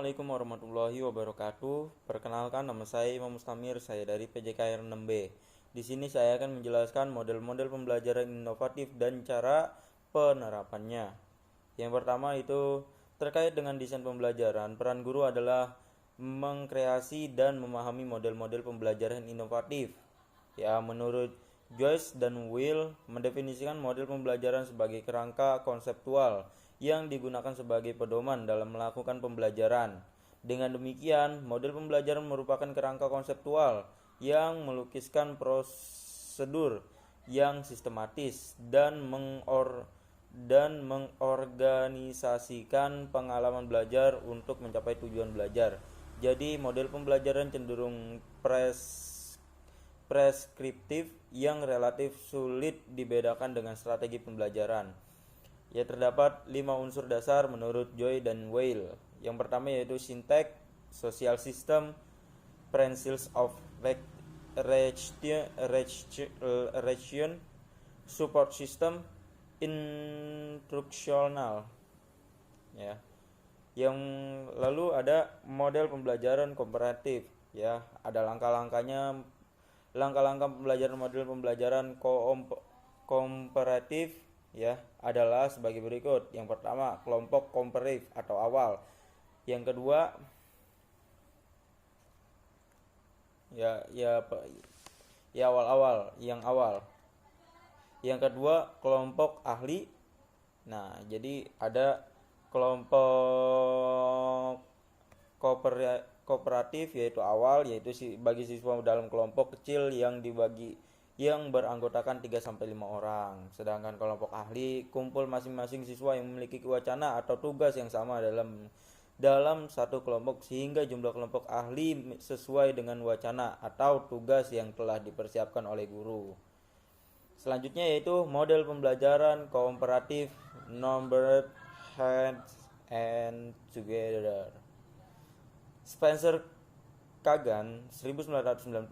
Assalamualaikum warahmatullahi wabarakatuh. Perkenalkan, nama saya Imam Mustamir, saya dari PJKR 6B. Di sini saya akan menjelaskan model-model pembelajaran inovatif dan cara penerapannya. Yang pertama itu terkait dengan desain pembelajaran. Peran guru adalah mengkreasi dan memahami model-model pembelajaran inovatif. Ya, menurut Joyce dan Will mendefinisikan model pembelajaran sebagai kerangka konseptual yang digunakan sebagai pedoman dalam melakukan pembelajaran. Dengan demikian, model pembelajaran merupakan kerangka konseptual yang melukiskan prosedur yang sistematis dan mengorganisasikan pengalaman belajar untuk mencapai tujuan belajar. Jadi, model pembelajaran cenderung preskriptif yang relatif sulit dibedakan dengan strategi pembelajaran. Ya, terdapat 5 unsur dasar menurut Joy dan Weil. Yang pertama yaitu sintek, social system, principles of region, support system, instructional. Ya. Yang lalu ada model pembelajaran komparatif. Ya, ada langkah-langkah pembelajaran model pembelajaran komparatif ya adalah sebagai berikut. Yang pertama, kelompok komparatif atau awal. Yang kedua, ya awal-awal, yang awal. Yang kedua, kelompok ahli. Nah, jadi ada kelompok kooperatif yaitu awal, yaitu bagi siswa dalam kelompok kecil yang beranggotakan 3 sampai 5 orang. Sedangkan kelompok ahli kumpul masing-masing siswa yang memiliki wacana atau tugas yang sama dalam satu kelompok sehingga jumlah kelompok ahli sesuai dengan wacana atau tugas yang telah dipersiapkan oleh guru. Selanjutnya yaitu model pembelajaran kooperatif numbered hands and together. Spencer Kagan 1992.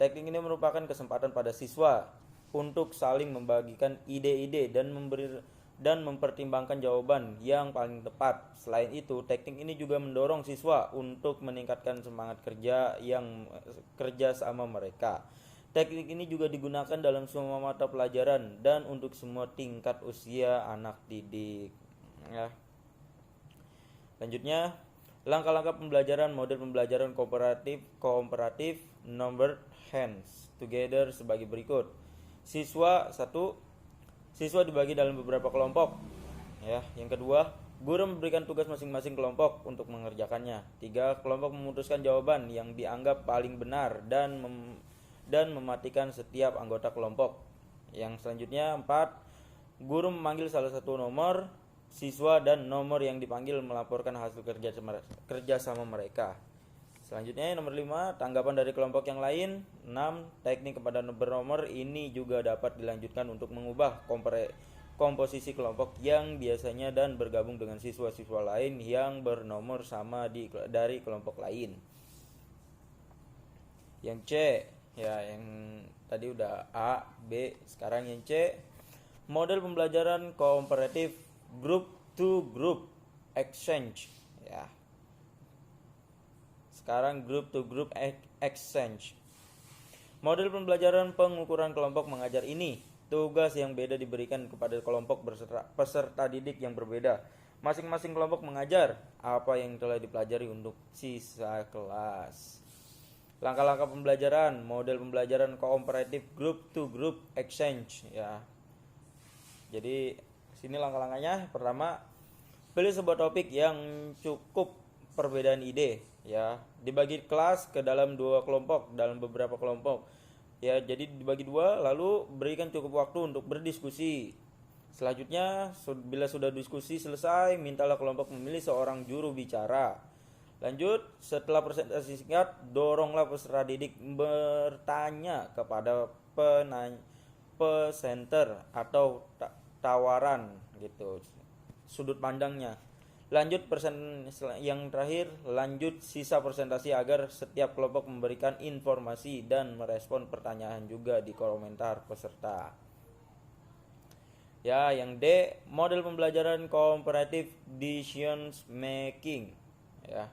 Teknik ini merupakan kesempatan pada siswa untuk saling membagikan ide-ide dan mempertimbangkan jawaban yang paling tepat. Selain itu, teknik ini juga mendorong siswa untuk meningkatkan semangat kerja sama mereka. Teknik ini juga digunakan dalam semua mata pelajaran dan untuk semua tingkat usia anak didik. Ya. Lanjutnya, langkah-langkah pembelajaran model pembelajaran komparatif numbered hands together sebagai berikut. Siswa dibagi dalam beberapa kelompok. Ya, yang kedua, guru memberikan tugas masing-masing kelompok untuk mengerjakannya. 3. Kelompok memutuskan jawaban yang dianggap paling benar dan mematikan setiap anggota kelompok. Yang selanjutnya 4. Guru memanggil salah satu nomor siswa dan nomor yang dipanggil melaporkan hasil kerja sama mereka. Selanjutnya nomor 5, tanggapan dari kelompok yang lain. 6. Teknik kepada bernomor ini juga dapat dilanjutkan untuk mengubah komposisi kelompok yang biasanya dan bergabung dengan siswa-siswa lain yang bernomor sama dari kelompok lain. Yang C, ya yang tadi udah A, B, sekarang yang C, model pembelajaran komparatif group to group exchange ya. Sekarang group to group exchange. Model pembelajaran pengukuran kelompok mengajar ini, tugas yang beda diberikan kepada kelompok peserta didik yang berbeda. Masing-masing kelompok mengajar apa yang telah dipelajari untuk sisa kelas. Langkah-langkah pembelajaran, model pembelajaran kooperatif group to group exchange ya. Jadi sini langkah-langkahnya. Pertama, pilih sebuah topik yang cukup perbedaan ide ya. Dibagi kelas ke dalam beberapa kelompok. Ya, jadi dibagi 2 lalu berikan cukup waktu untuk berdiskusi. Selanjutnya, bila sudah diskusi selesai, mintalah kelompok memilih seorang juru bicara. Lanjut, setelah presentasi singkat, doronglah peserta didik bertanya kepada presenter atau tawaran gitu sudut pandangnya. Yang terakhir, lanjut sisa presentasi agar setiap kelompok memberikan informasi dan merespon pertanyaan juga di komentar peserta. Ya, yang D, model pembelajaran comparative decision making. Ya.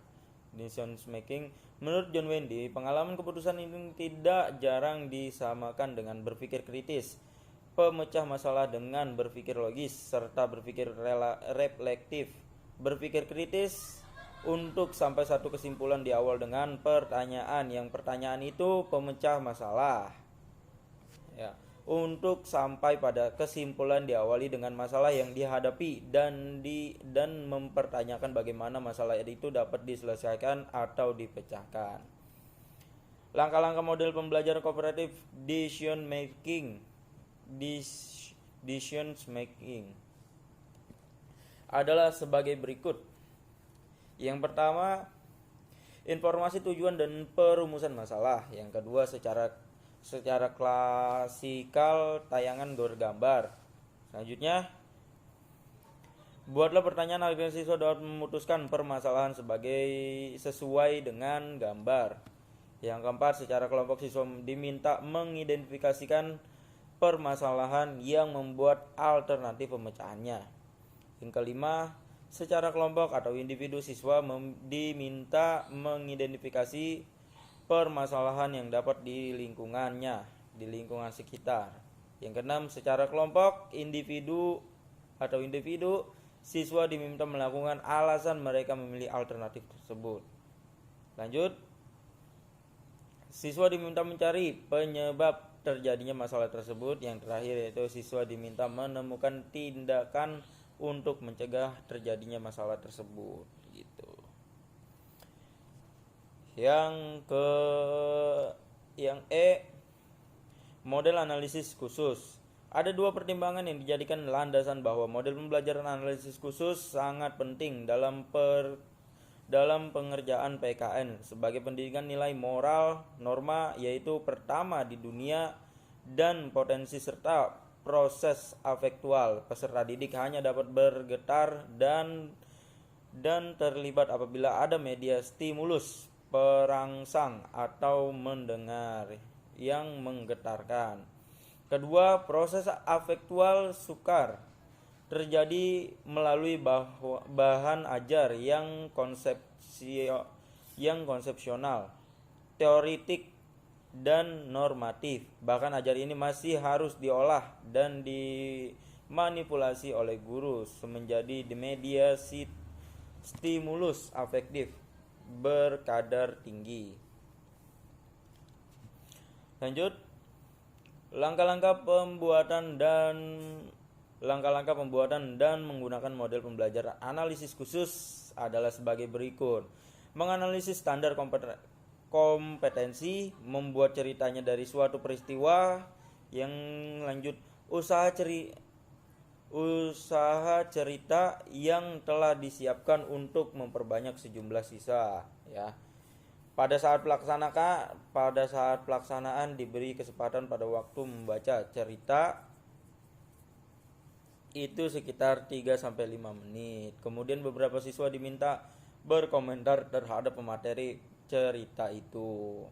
decision making. Menurut John Wendy, pengalaman keputusan ini tidak jarang disamakan dengan berpikir kritis, pemecah masalah dengan berpikir logis, serta berpikir reflektif. Berpikir kritis untuk sampai satu kesimpulan di awal dengan pertanyaan, yang pertanyaan itu pemecah masalah. Ya, untuk sampai pada kesimpulan diawali dengan masalah yang dihadapi dan mempertanyakan bagaimana masalah itu dapat diselesaikan atau dipecahkan. Langkah-langkah model pembelajaran kooperatif decision making adalah sebagai berikut. Yang pertama, informasi tujuan dan perumusan masalah. Yang kedua, secara klasikal tayangan bergambar. Selanjutnya, buatlah pertanyaan agar siswa dapat memutuskan permasalahan sesuai dengan gambar. Yang keempat, secara kelompok siswa diminta mengidentifikasikan permasalahan yang membuat alternatif pemecahannya. Yang kelima, secara kelompok atau individu siswa diminta mengidentifikasi permasalahan yang dapat di lingkungan sekitar. Yang keenam, secara kelompok individu siswa diminta melakukan alasan mereka memilih alternatif tersebut. Lanjut, siswa diminta mencari penyebab terjadinya masalah tersebut. Yang terakhir yaitu siswa diminta menemukan tindakan untuk mencegah terjadinya masalah tersebut gitu. Yang model analisis khusus. Ada dua pertimbangan yang dijadikan landasan bahwa model pembelajaran analisis khusus sangat penting dalam pengerjaan PKN sebagai pendidikan nilai moral norma, yaitu pertama di dunia dan potensi serta proses afektual. Peserta didik hanya dapat bergetar dan terlibat apabila ada media stimulus perangsang atau mendengar yang menggetarkan. Kedua, proses afektual sukar terjadi melalui bahan ajar yang konsepsional, teoritik, dan normatif. Bahkan ajar ini masih harus diolah dan dimanipulasi oleh guru menjadi media stimulus afektif berkadar tinggi. Lanjut, langkah-langkah pembuatan dan menggunakan model pembelajaran analisis khusus adalah sebagai berikut. Menganalisis standar kompetensi, membuat ceritanya dari suatu peristiwa. Yang lanjut, usaha cerita yang telah disiapkan untuk memperbanyak sejumlah sisa, ya. Pada saat pelaksanaan diberi kesempatan pada waktu membaca cerita itu sekitar 3-5 menit. Kemudian beberapa siswa diminta berkomentar terhadap pemateri cerita itu.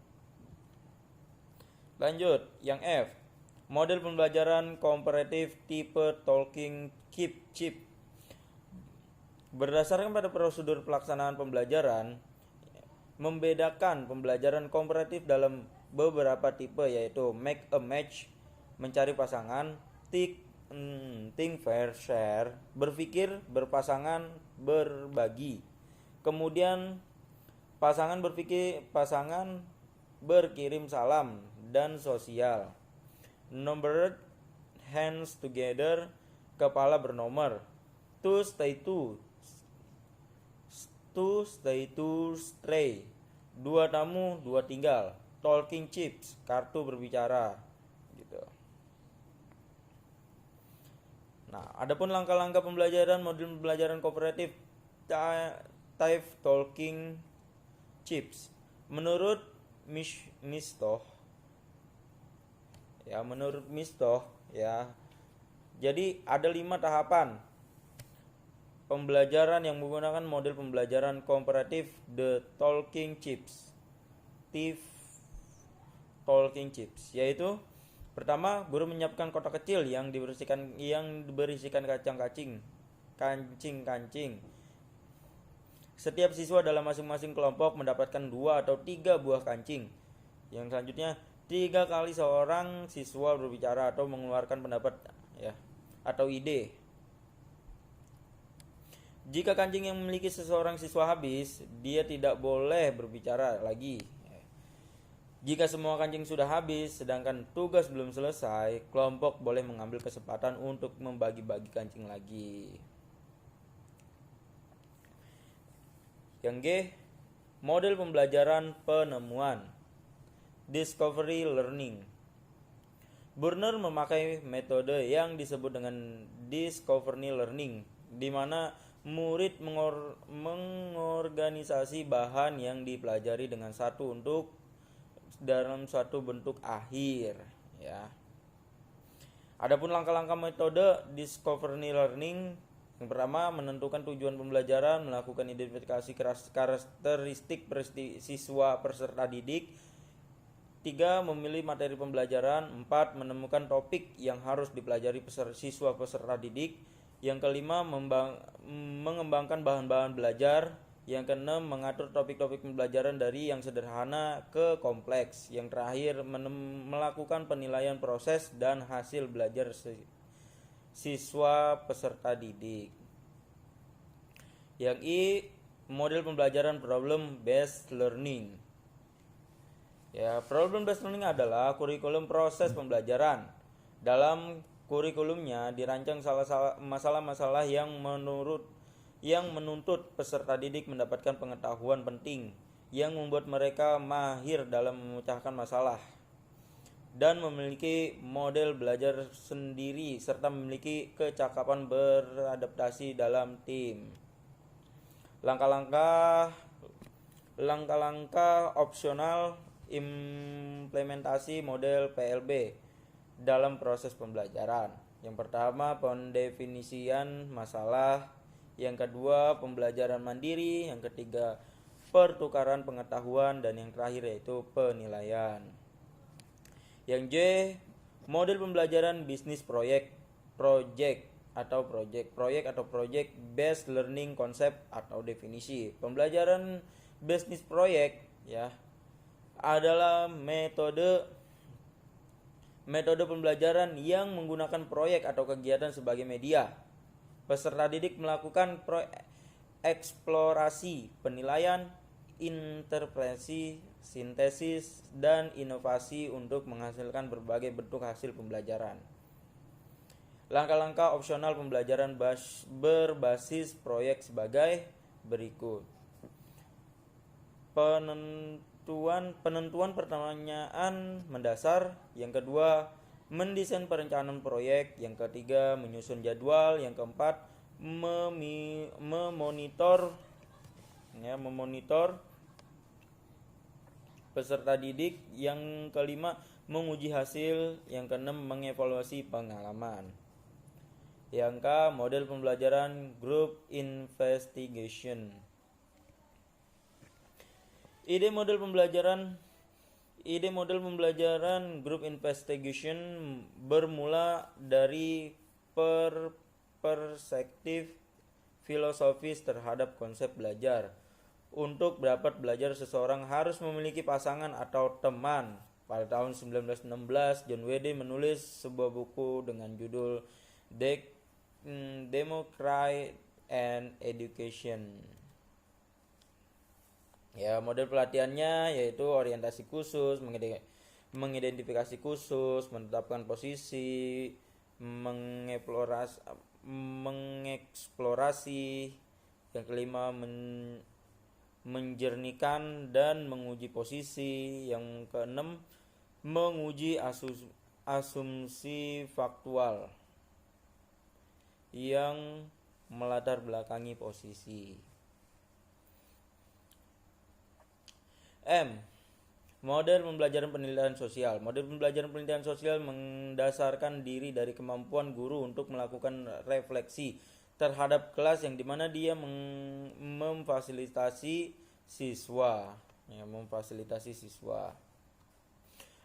Lanjut, yang F. Model pembelajaran komparatif tipe talking chip. Berdasarkan pada prosedur pelaksanaan pembelajaran, membedakan pembelajaran komparatif dalam beberapa tipe, yaitu make a match, mencari pasangan, think fair share, berpikir berpasangan, berbagi. Kemudian pasangan berkirim salam, dan sosial. Numbered hands together, kepala bernomor. To stay to stray, dua tamu dua tinggal. Talking chips, kartu berbicara gitu. Nah, adapun langkah-langkah pembelajaran model pembelajaran kooperatif type talking chips menurut Mistoh, ya. Jadi ada 5 tahapan pembelajaran yang menggunakan model pembelajaran komparatif the talking chips, yaitu pertama, guru menyiapkan kotak kecil yang berisikan kancing-kancing. Setiap siswa dalam masing-masing kelompok mendapatkan 2 atau 3 buah kancing. Yang selanjutnya, 3 kali seorang siswa berbicara atau mengeluarkan pendapat ya atau ide. Jika kancing yang memiliki seseorang siswa habis, dia tidak boleh berbicara lagi. Jika semua kancing sudah habis, sedangkan tugas belum selesai, kelompok boleh mengambil kesempatan untuk membagi-bagi kancing lagi. Yang G, model pembelajaran penemuan, discovery learning. Burnner memakai metode yang disebut dengan discovery learning, di mana murid mengorganisasi bahan yang dipelajari dengan satu untuk dalam suatu bentuk akhir ya. Adapun langkah-langkah metode discovery learning, yang pertama menentukan tujuan pembelajaran, melakukan identifikasi karakteristik siswa peserta didik. 3. Memilih materi pembelajaran. 4. Menemukan topik yang harus dipelajari siswa peserta didik. Yang kelima, mengembangkan bahan-bahan belajar. Yang keenam, mengatur topik-topik pembelajaran dari yang sederhana ke kompleks. Yang terakhir, melakukan penilaian proses dan hasil belajar siswa peserta didik. Yang I, model pembelajaran problem based learning. Ya, problem based learning adalah kurikulum proses pembelajaran. Dalam kurikulumnya dirancang masalah-masalah yang menuntut peserta didik mendapatkan pengetahuan penting yang membuat mereka mahir dalam memecahkan masalah dan memiliki model belajar sendiri serta memiliki kecakapan beradaptasi dalam tim. Langkah-langkah opsional implementasi model PLB dalam proses pembelajaran. Yang pertama, pendefinisian masalah. Yang kedua, pembelajaran mandiri. Yang ketiga, pertukaran pengetahuan. Dan yang terakhir yaitu penilaian. Yang J, model pembelajaran bisnis proyek atau project based learning concept atau definisi. Pembelajaran bisnis proyek ya adalah metode pembelajaran yang menggunakan proyek atau kegiatan sebagai media. Peserta didik melakukan eksplorasi, penilaian, interpretasi, sintesis, dan inovasi untuk menghasilkan berbagai bentuk hasil pembelajaran. Langkah-langkah opsional pembelajaran berbasis proyek sebagai berikut. Penentuan pertanyaan mendasar. Yang kedua, mendesain perencanaan proyek. Yang ketiga, menyusun jadwal. Yang keempat, memonitor peserta didik. Yang kelima, menguji hasil. Yang keenam, mengevaluasi pengalaman. Yang K, model pembelajaran group investigation. Ide model pembelajaran group investigation bermula dari perspektif filosofis terhadap konsep belajar. Untuk dapat belajar, seseorang harus memiliki pasangan atau teman. Pada tahun 1916, John W.D. menulis sebuah buku dengan judul Democracy and Education. Ya, model pelatihannya yaitu orientasi khusus, mengidentifikasi khusus, menetapkan posisi, mengeksplorasi. Yang kelima, menjernihkan dan menguji posisi. Yang keenam, menguji asumsi faktual yang melatar belakangi posisi. M. Model pembelajaran penilaian sosial. Model pembelajaran penilaian sosial mendasarkan diri dari kemampuan guru untuk melakukan refleksi terhadap kelas, yang dimana dia memfasilitasi siswa.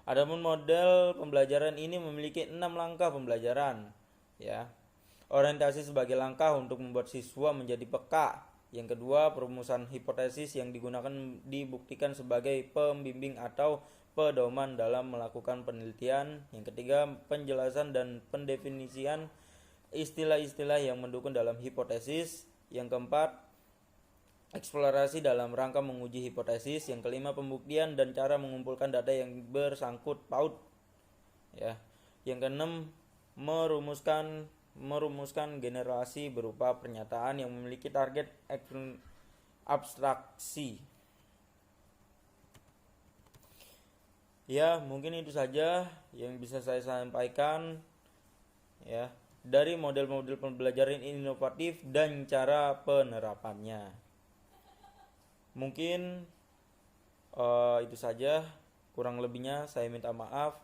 Adapun model pembelajaran ini memiliki 6 langkah pembelajaran. Ya. Orientasi sebagai langkah untuk membuat siswa menjadi peka Yang kedua, perumusan hipotesis yang digunakan dibuktikan sebagai pembimbing atau pedoman dalam melakukan penelitian. Yang ketiga, penjelasan dan pendefinisian istilah-istilah yang mendukung dalam hipotesis. Yang keempat, eksplorasi dalam rangka menguji hipotesis. Yang kelima, pembuktian dan cara mengumpulkan data yang bersangkut paut. Ya. Yang keenam, merumuskan generasi berupa pernyataan yang memiliki target abstraksi. Ya, mungkin itu saja yang bisa saya sampaikan ya dari model-model pembelajaran inovatif dan cara penerapannya. Mungkin itu saja, kurang lebihnya saya minta maaf.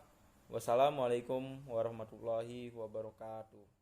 Wassalamualaikum warahmatullahi wabarakatuh.